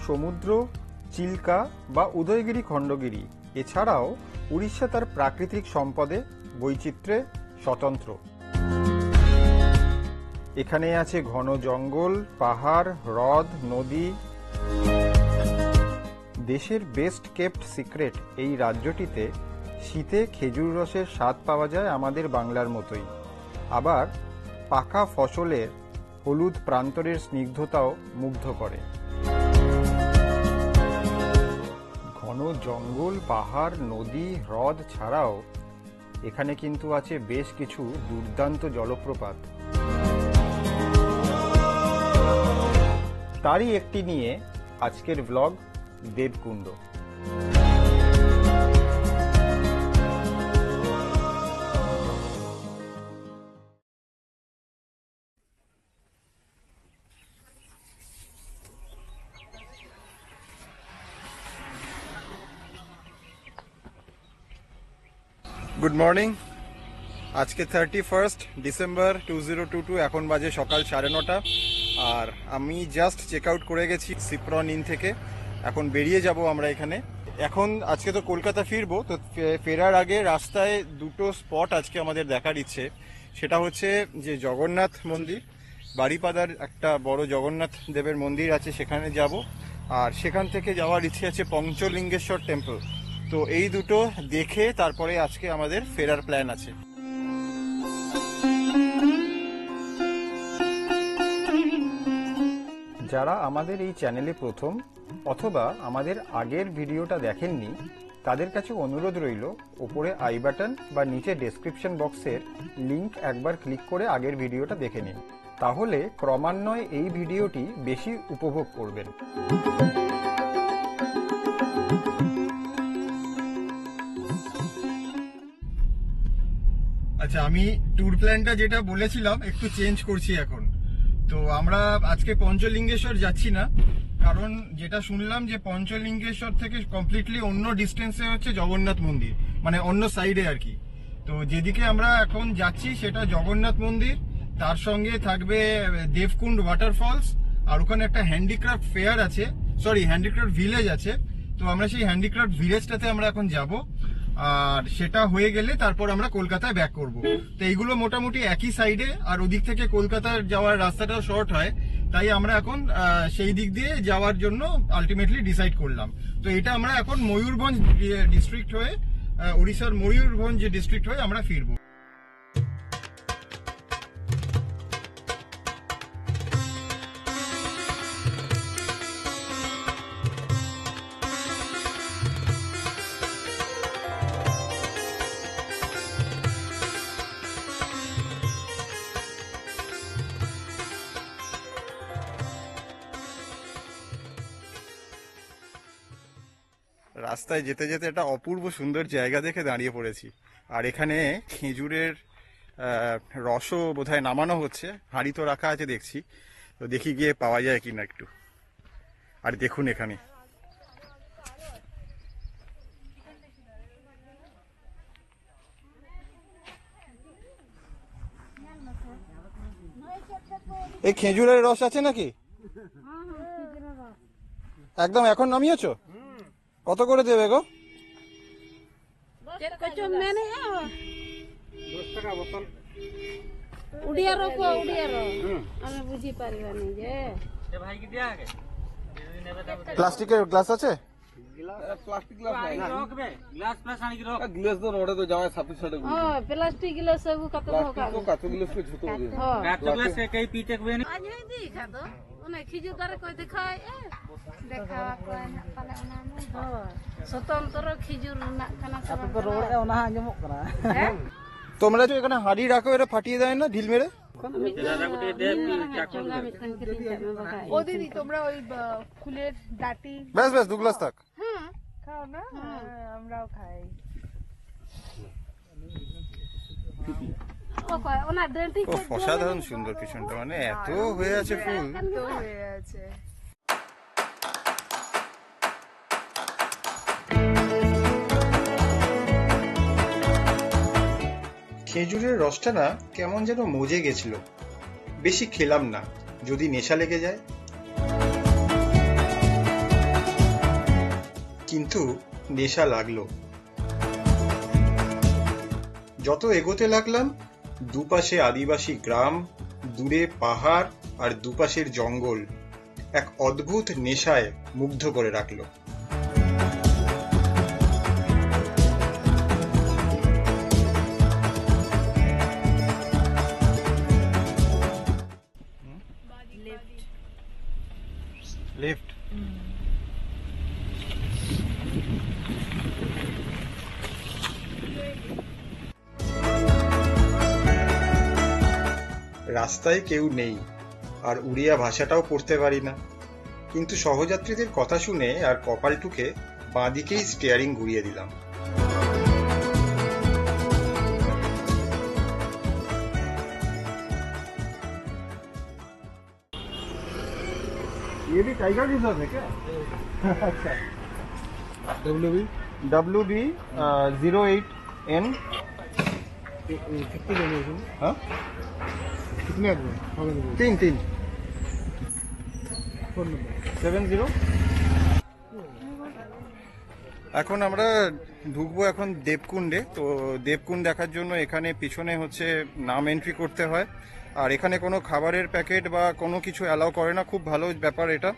সমুদ্র, চিল্কা বা উদয়গিরি খণ্ডগিরি। এছাড়াও উড়িষ্যা তার প্রাকৃতিক সম্পদে বৈচিত্র্যে স্বতন্ত্র। এখানে আছে ঘন জঙ্গল, পাহাড়, হ্রদ, নদী। দেশের বেস্ট কেপ্ট সিক্রেট এই রাজ্যটিতে শীতে খেজুর রসের স্বাদ পাওয়া যায় আমাদের বাংলার মতোই। আবার পাকা ফসলের হলুদ প্রান্তরের স্নিগ্ধতাও মুগ্ধ করে। ঘন জঙ্গল, পাহাড়, নদী, হ্রদ ছাড়াও এখানে কিন্তু আছে বেশ কিছু দুর্দান্ত জলপ্রপাত। তারই একটি নিয়ে আজকের ব্লগ দেবকুণ্ড। Good morning. আজকে 31 ডিসেম্বর 2022, এখন বাজে সকাল 9:30। আর আমি জাস্ট চেক আউট করে গেছি সিপ্রন ইন থেকে। এখন বেরিয়ে যাব আমরা এখানে। এখন আজকে তো কলকাতা ফিরবো, তো ফেরার আগে রাস্তায় দুটো স্পট আজকে আমাদের দেখার ইচ্ছে। সেটা হচ্ছে যে জগন্নাথ মন্দির, বারিপাদার একটা বড় জগন্নাথ দেবের মন্দির আছে, সেখানে যাব। আর সেখান থেকে যাওয়ার ইচ্ছে আছে পঞ্চলিঙ্গেশ্বর টেম্পল। তো এই দুটো দেখে তারপরে আজকে আমাদের ফেরার প্ল্যান আছে। যারা আমাদের এই চ্যানেলে প্রথম অথবা আমাদের আগের ভিডিওটা দেখেননি, তাদের কাছে অনুরোধ রইল ওপরে আই বাটন বা নিচে ডেসক্রিপশন বক্সের লিংক একবার ক্লিক করে আগের ভিডিওটা দেখে নিন। তাহলে ক্রমান্বয়ে এই ভিডিওটি বেশি উপভোগ করবেন। আচ্ছা, আমি ট্যুর প্ল্যানটা যেটা বলেছিলাম একটু চেঞ্জ করছি এখন। তো আমরা আজকে পঞ্চলিঙ্গেশ্বর যাচ্ছি না, কারণ যেটা শুনলাম যে পঞ্চলিঙ্গেশ্বর থেকে কমপ্লিটলি অন্য ডিস্টেন্সে হচ্ছে জগন্নাথ মন্দির, মানে অন্য সাইডে আর কি। তো যেদিকে আমরা এখন যাচ্ছি সেটা জগন্নাথ মন্দির, তার সঙ্গে থাকবে দেবকুণ্ড ওয়াটারফলস, আর ওখানে একটা হ্যান্ডিক্রাফট ফেয়ার আছে, সরি হ্যান্ডিক্রাফট ভিলেজ আছে। তো আমরা সেই হ্যান্ডিক্রাফট ভিলেজটাতে আমরা এখন যাব, আর সেটা হয়ে গেলে তারপর আমরা কলকাতায় ব্যাক করব। তো এইগুলো মোটামুটি একই সাইডে, আর ওদিক থেকে কলকাতার যাওয়ার রাস্তাটাও শর্ট হয়, তাই আমরা এখন সেই দিক দিয়ে যাওয়ার জন্য আলটিমেটলি ডিসাইড করলাম। তো এটা আমরা এখন ময়ূরভঞ্জ ডিস্ট্রিক্ট হয়ে, উড়িষ্যার ময়ূরভঞ্জ ডিস্ট্রিক্ট হয়ে আমরা ফিরবো। রাস্তায় যেতে যেতে একটা অপূর্ব সুন্দর জায়গা দেখে দাঁড়িয়ে পড়েছি। আর এখানে খেজুরের রসও বোধহয় নামানো হচ্ছে, হাঁড়ি তো রাখা আছে দেখছি। তো দেখি গিয়ে পাওয়া যায় কিনা একটু। আর দেখুন এখানে এই খেজুরের রস আছে নাকি? একদম এখন নামিয়েছো? কত করে দেবে গো? 10 টাকা বোতল। উড়িয়ার আমি বুঝি পারিবানি যে ভাই কি দিয়া আগে প্লাস্টিকের গ্লাস আছে? প্লাস্টিক গ্লাস নাই রাখবে, গ্লাস প্লাস আনি রাখ। গ্লাস তো রোডে তো যাওয়া 2600 টাকা। হ্যাঁ প্লাস্টিক গ্লাস सब কত होगा? तो काचो ग्लास पे छोटो हो। हां काचो ग्लास से कई पीते हुए नहीं। आज ही दिखा दो ओने खिजू करे कोई दिखाए देखावा कोई ना पाले ओना में। हां स्वतंत्र खिजूर ना खाना सब तो रोड ए ओना आंजमक करा हैं। তোমরা যে এখানে হাঁড়ি রাখো, এটা ফাটিয়ে দেয় না ঢিল মেরে? ও দিদি তোমরা ওই ফুলের ডাটি ব্যাস ব্যাস 2 গ্লাস থাক। হ্যাঁ খাও না? আমরাও খাই। অসাধারণ সুন্দর পিছনটা, মানে এত হয়ে আছে ফুল। হয়ে আছে। খেজুরের রসটা না কেমন যেন মজে গেছিল, বেশি খেলাম না, যদি নেশা লেগে যায়। কিন্তু নেশা লাগলো। যত এগোতে লাগলাম, দুপাশে আদিবাসী গ্রাম, দূরে পাহাড় আর দুপাশের জঙ্গল এক অদ্ভুত নেশায় মুগ্ধ করে রাখলো। লেফট। রাস্তায় কেউ নেই, আর উড়িয়া ভাষাটাও পড়তে পারি না, কিন্তু সহযাত্রীদের কথা শুনে আর কপাল টুকে বাঁদিকেই স্টিয়ারিং ঘুরিয়ে দিলাম। ये भी टाइगर रिजर्व है क्या? अच्छा। WB 08N। कितने लोग हैं? हाँ, कितने आदमी? तीन। 70। এখন আমরা ঢুকবো এখন দেবকুণ্ডে। তো দেবকুণ্ড দেখার জন্য এখানে পিছনে হচ্ছে নাম এন্ট্রি করতে হয়, আর এখানে কোনো খাবারের প্যাকেট বা কোনো কিছু অ্যালাউ করে না। খুব ভালো ব্যাপার এটা,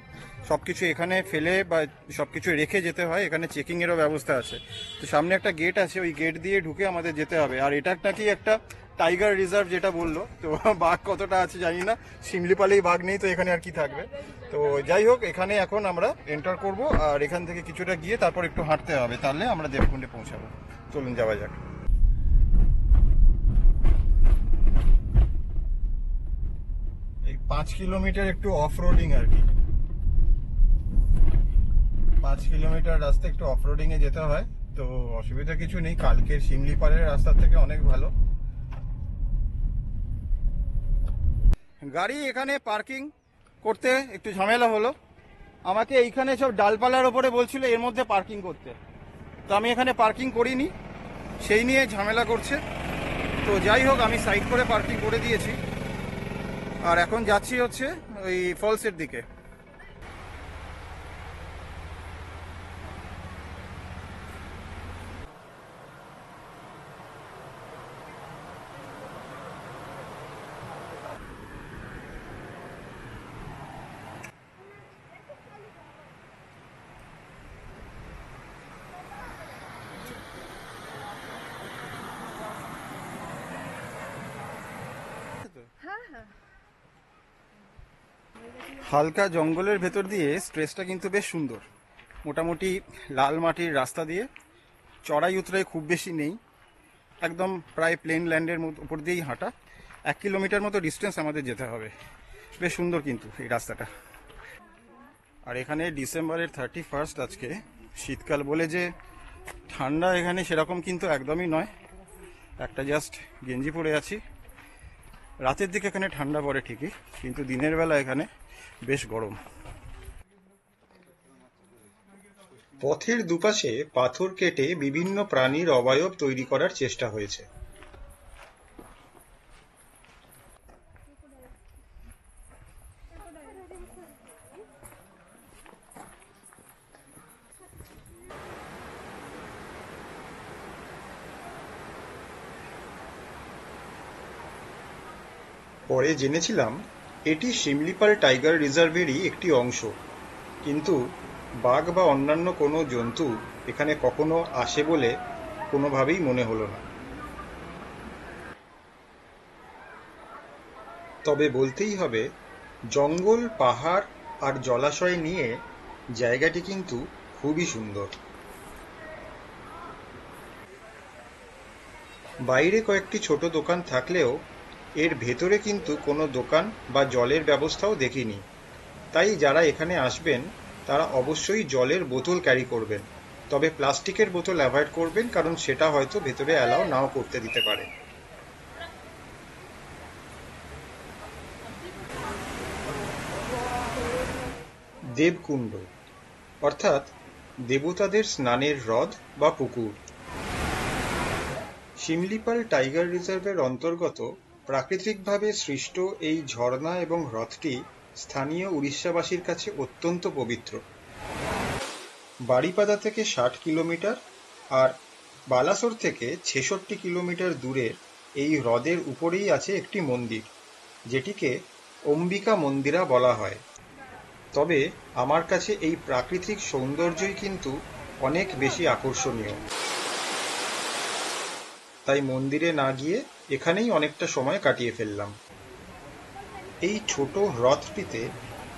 সবকিছু এখানে ফেলে বা সবকিছু রেখে যেতে হয়। এখানে চেকিং এরও ব্যবস্থা আছে। তো সামনে একটা গেট আছে, ওই গেট দিয়ে ঢুকে আমাদের যেতে হবে। আর এটা নাকি একটা টাইগার রিজার্ভ যেটা বললো, তো বাঘ কতটা আছে জানি না, শিমলিপালেই বাঘ নেই তো এখানে আর কি থাকবে। তো যাই হোক, এখানে এখন আমরা এন্টার করব, আর এখান থেকে কিছুটা গিয়ে তারপর একটু হাঁটতে হবে, তাহলে আমরা দেবকুণ্ডে পৌঁছাবো। চলুন যাওয়া যাক। এই 5 কিলোমিটার একটু অফ রোডিং আর কি, 5 কিলোমিটার রাস্তা একটু অফ রোডিং এ যেতে হয়। তো অসুবিধা কিছু নেই, কালকের শিমলিপালের রাস্তা থেকে অনেক ভালো। গাড়ি এখানে পার্কিং করতে একটু ঝামেলা হলো। আমাকে এইখানে সব ডালপালার ওপরে বলছিল এর মধ্যে পার্কিং করতে, তো আমি এখানে পার্কিং করিনি, সেই নিয়ে ঝামেলা করছে। তো যাই হোক, আমি সাইড করে পার্কিং করে দিয়েছি, আর এখন যাচ্ছি হচ্ছে ওই ফলসের দিকে। হালকা জঙ্গলের ভেতর দিয়ে স্ট্রেসটা কিন্তু বেশ সুন্দর। মোটামুটি লাল মাটির রাস্তা দিয়ে, চড়াই উতরাই খুব বেশি নেই, একদম প্রায় প্লেন ল্যান্ডের উপর দিয়েই হাঁটা। 1 কিলোমিটার মতো ডিস্টেন্স আমাদের যেতে হবে। বেশ সুন্দর কিন্তু এই রাস্তাটা। আর এখানে ডিসেম্বরের 31 আজকে, শীতকাল বলে যে ঠান্ডা এখানে সেরকম কিন্তু একদমই নয়। একটা জাস্ট গেঞ্জি পরে আছি। রাতের দিকে এখানে ঠান্ডা পড়ে ঠিকই, কিন্তু দিনের বেলা এখানে বেশ গরম। পথের দুপাশে পাথর কেটে বিভিন্ন প্রাণীর অবয়ব তৈরি করার চেষ্টা হয়েছে। পরে জেনেছিলাম এটি শিমলিপাল টাইগার রিজার্ভেরই একটি অংশ, কিন্তু বাঘ বা অন্যান্য কোনো জন্তু এখানে কখনো আসে বলে কোনোভাবেই মনে হলো না। তবে বলতেই হবে, জঙ্গল, পাহাড় আর জলাশয় নিয়ে জায়গাটি কিন্তু খুবই সুন্দর। বাইরে কয়েকটি ছোট দোকান থাকলেও এর ভেতরে কিন্তু কোনো দোকান বা জলের ব্যবস্থাও দেখিনি। তাই যারা এখানে আসবেন তারা অবশ্যই জলের বোতল ক্যারি করবেন, তবে প্লাস্টিকের বোতল অ্যাভয়েড করবেন, কারণ সেটা হয়তো ভেতরে অ্যালাউ নাও করতে দিতে পারে। দেবকুণ্ড অর্থাৎ দেবতাদের স্নানের হ্রদ বা পুকুর। শিমলিপাল টাইগার রিজার্ভের অন্তর্গত প্রাকৃতিকভাবে সৃষ্ট এই ঝর্ণা এবং হ্রদটি স্থানীয় উড়িষ্যাবাসীর কাছে অত্যন্ত পবিত্র। বারিপাদা থেকে 60 কিলোমিটার আর বালাসোর থেকে 66 কিলোমিটার দূরের এই হ্রদের উপরেই আছে একটি মন্দির, যেটিকে অম্বিকা মন্দিরা বলা হয়। তবে আমার কাছে এই প্রাকৃতিক সৌন্দর্যই কিন্তু অনেক বেশি আকর্ষণীয়, তাই মন্দিরে না গিয়ে এখানেই অনেকটা সময় কাটিয়ে ফেললাম। এই ছোট হ্রদটিতে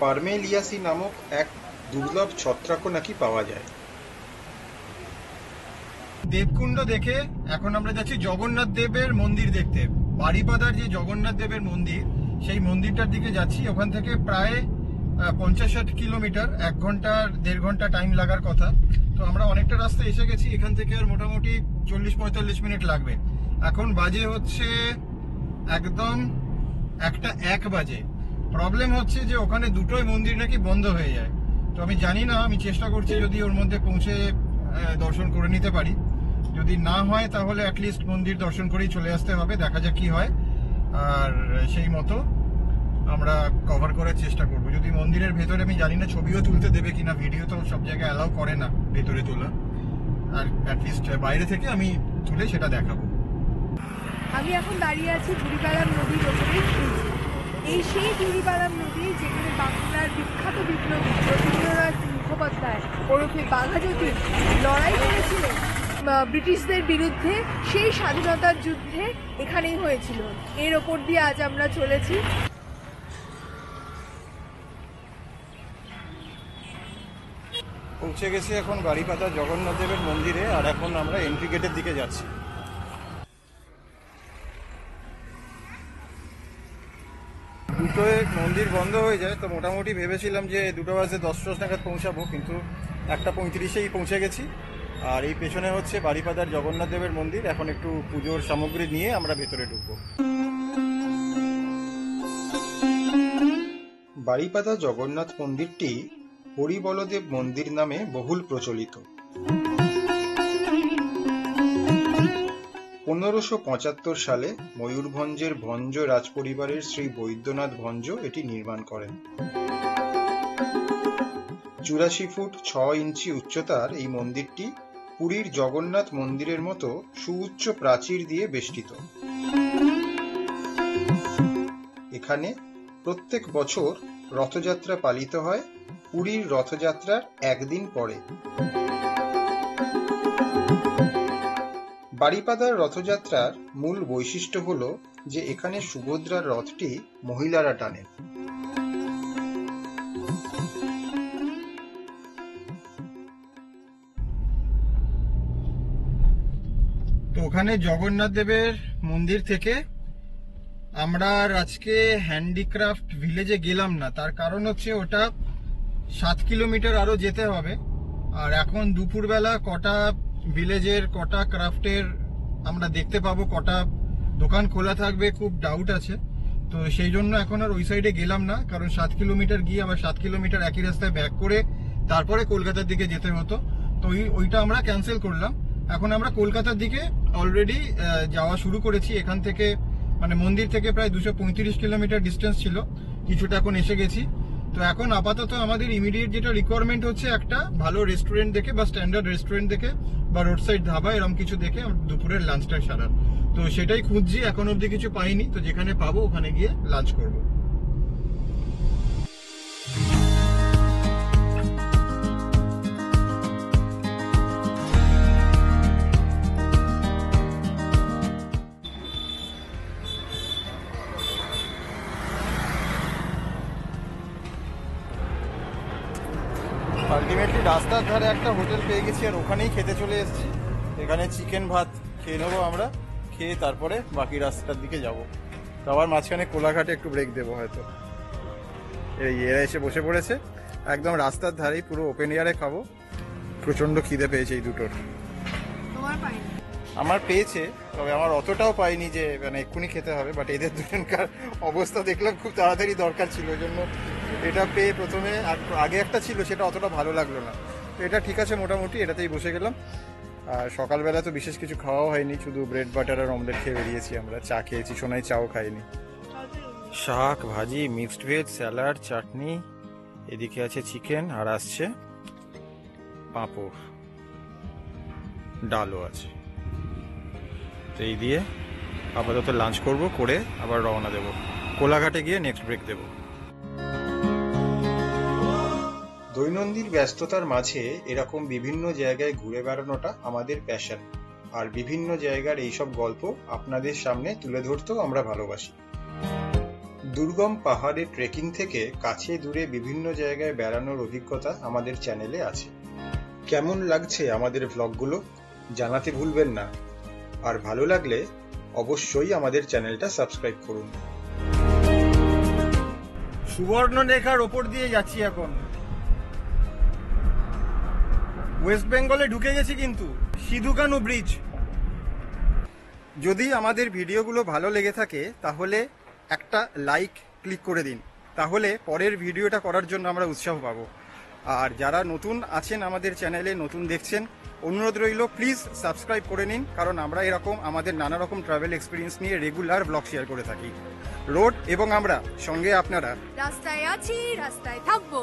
পারমেলিয়াসি নামক এক দুর্লভ ছত্রাকও নাকি পাওয়া যায়। দেবকুণ্ড দেখে এখন আমরা যাচ্ছি জগন্নাথ দেবের মন্দির দেখতে। বারিপাদার যে জগন্নাথ দেবের মন্দির, সেই মন্দিরটার দিকে যাচ্ছি। ওখান থেকে প্রায় 50-60 কিলোমিটার, 1 ঘন্টা 1.5 ঘন্টা টাইম লাগার কথা। তো আমরা অনেকটা রাস্তা এসে গেছি, এখান থেকে আর মোটামুটি 40-45 মিনিট লাগবে। এখন বাজে হচ্ছে একদম 1:01 বাজে। প্রবলেম হচ্ছে যে ওখানে দুটোই মন্দির নাকি বন্ধ হয়ে যায়। তো আমি জানি না, আমি চেষ্টা করছি যদি ওর মধ্যে পৌঁছে দর্শন করে নিতে পারি। যদি না হয় তাহলে অ্যাটলিস্ট মন্দির দর্শন করেই চলে আসতে হবে, দেখা যাক কি হয়। আর সেই মতো আমরা কভার করার চেষ্টা করব। যদি মন্দিরের ভেতরে, আমি জানি না ছবিও তুলতে দেবে কিনা, ভিডিও তো সব জায়গায় অ্যালাউ করে না ভেতরে তোলা, আর অ্যাটলিস্ট বাইরে থেকে আমি তুলে সেটা দেখাবো। আমি এখন দাঁড়িয়ে আছি বুড়িপালাম নদীর ওপরে। এই সেই বুড়িপালাম নদী যেখানে বাংলার বিখ্যাত বিপ্লবী রবীন্দ্রনাথ মুখোপাধ্যায় ওরফে বাঘাযতীন লড়াই করেছিলেন ব্রিটিশদের বিরুদ্ধে। সেই স্বাধীনতার যুদ্ধে এখানেই হয়েছিল। এর ওপর দিয়ে আজ আমরা চলেছি। পৌঁছে গেছি এখন বারিপাদা জগন্নাথ দেবের মন্দিরে, আর এখন আমরা এন্ট্রি গেটের দিকে যাচ্ছি। দুটোয় মন্দির বন্ধ হয়ে যায়, তো মোটামুটি ভেবেছিলাম যে 2:10 নাগাদ পৌঁছাবো, কিন্তু 1:35-এই পৌঁছে গেছি। আর এই পেছনে হচ্ছে বারিপাদার জগন্নাথ দেবের মন্দির। এখন একটু পুজোর সামগ্রী নিয়ে আমরা ভেতরে ঢুকবো। বারিপাদা জগন্নাথ মন্দিরটি হরিবলদেব মন্দির নামে বহুল প্রচলিত। 1575 সালে ময়ূরভঞ্জের ভঞ্জ রাজপরিবারের শ্রী বৈদ্যনাথ ভঞ্জ এটি নির্মাণ করেন। 84 ফুট 6 ইঞ্চি উচ্চতার এই মন্দিরটি পুরীর জগন্নাথ মন্দিরের মতো সুউচ্চ প্রাচীর দিয়ে বেষ্টিত। এখানে প্রত্যেক বছর রথযাত্রা পালিত হয় পুরীর রথযাত্রার একদিন পরে। বারিপাদার রথযাত্রার মূল বৈশিষ্ট্য হল যে এখানে সুভদ্রার রথটি মহিলারা টানেন। তো ওখানে জগন্নাথ দেবের মন্দির থেকে আমরা আজকে হ্যান্ডিক্রাফট ভিলেজে গেলাম না। তার কারণ হচ্ছে ওটা 7 কিলোমিটার আরো যেতে হবে। আর এখন দুপুরবেলা কটা ভিলেজের কটা ক্রাফটের আমরা দেখতে পাবো, কটা দোকান খোলা থাকবে, খুব ডাউট আছে। তো সেই জন্য এখন আর ওই সাইডে গেলাম না, কারণ 7 কিলোমিটার গিয়ে আবার 7 কিলোমিটার একই রাস্তায় ব্যাক করে তারপরে কলকাতার দিকে যেতে হতো। তো ওইটা আমরা ক্যান্সেল করলাম। এখন আমরা কলকাতার দিকে অলরেডি যাওয়া শুরু করেছি। এখান থেকে মানে মন্দির থেকে প্রায় 235 কিলোমিটার ডিস্টেন্স ছিল, কিছুটা এখন এসে গেছি। তো এখন আপাতত আমাদের ইমিডিয়েট যেটা রিকোয়ারমেন্ট হচ্ছে একটা ভালো রেস্টুরেন্ট দেখে বা স্ট্যান্ডার্ড রেস্টুরেন্ট দেখে বা রোড সাইড ধাবা এরকম কিছু দেখে দুপুরের লাঞ্চটা সারার। তো সেটাই খুঁজছি, এখন অবধি কিছু পাইনি। তো যেখানে পাবো ওখানে গিয়ে লাঞ্চ করবো। আলটিমেটলি রাস্তার ধারে একটা হোটেল পেয়ে গেছি, আর ওখানেই খেতে চলে এসেছি। এখানে চিকেন ভাত খেয়ে নেবো আমরা, খেয়ে তারপরে বাকি রাস্তার দিকে যাব। তো আবার মাঝখানে কোলাঘাটে একটু ব্রেক দেবো হয়তো। এরা এসে বসে পড়েছে একদম রাস্তার ধারেই, পুরো ওপেন এয়ারে খাবো। প্রচন্ড খিদে পেয়েছে এই দুটোর। আমার পেয়েছে, তবে আমার অতটাও পাইনি যে মানে এক্ষুনি খেতে হবে। বাট এদের দুজনকার অবস্থা দেখলাম খুব তাড়াতাড়ি দরকার ছিল, ওই জন্য এটা পেয়ে প্রথমে আগে একটা ছিল সেটা অতটা ভালো লাগলো না। তো এটা ঠিক আছে মোটামুটি, এটাতেই বসে গেলাম। আর সকালবেলা তো বিশেষ কিছু খাওয়াও হয়নি, শুধু ব্রেড বাটার আর অমলেট খেয়ে বেরিয়েছি আমরা। চা খেয়েছি, সোনাই চাও খাইনি। শাক ভাজি, মিক্সড ভেজ, স্যালাড, চাটনি, এদিকে আছে চিকেন, আর আসছে পাঁপড়, ডালও আছে। তো এই দিয়ে আপাতত লাঞ্চ করব, করে আবার রওনা দেব, কোলাঘাটে গিয়ে নেক্সট ব্রেক দেব। দৈনন্দিন ব্যস্ততার মাঝে এরকম বিভিন্ন জায়গায় ঘুরে বেড়ানোটা আমাদের প্যাশন, আর বিভিন্ন জায়গার এইসব গল্প আপনাদের সামনে তুলে ধরতেও আমরা ভালোবাসি। দুর্গম পাহাড়ে ট্রেকিং থেকে কাছে দূরে বিভিন্ন জায়গায় বেড়ানোর অভিজ্ঞতা আমাদের চ্যানেলে আছে। কেমন লাগছে আমাদের ভ্লগগুলো জানাতে ভুলবেন না, আর ভালো লাগলে অবশ্যই আমাদের চ্যানেলটা সাবস্ক্রাইব করুন। সুবর্ণরেখার ওপর দিয়ে যাচ্ছি এখন, ওয়েস্ট বেঙ্গলে ঢুকে গেছি কিন্তু, সিধু-কানু ব্রিজ। যদি আমাদের ভিডিওগুলো ভালো লেগে থাকে তাহলে একটা লাইক ক্লিক করে দিন, তাহলে পরের ভিডিওটা করার জন্য আমরা উৎসাহ পাবো। আর যারা নতুন আছেন আমাদের চ্যানেলে, নতুন দেখছেন, অনুরোধ রইল প্লিজ সাবস্ক্রাইব করে নিন, কারণ আমরা এরকম আমাদের নানা রকম ট্রাভেল এক্সপিরিয়েন্স নিয়ে রেগুলার ব্লগ শেয়ার করে থাকি। রোড এবং আমরা সঙ্গে আপনারা রাস্তায় আছি, রাস্তায় থাকবো।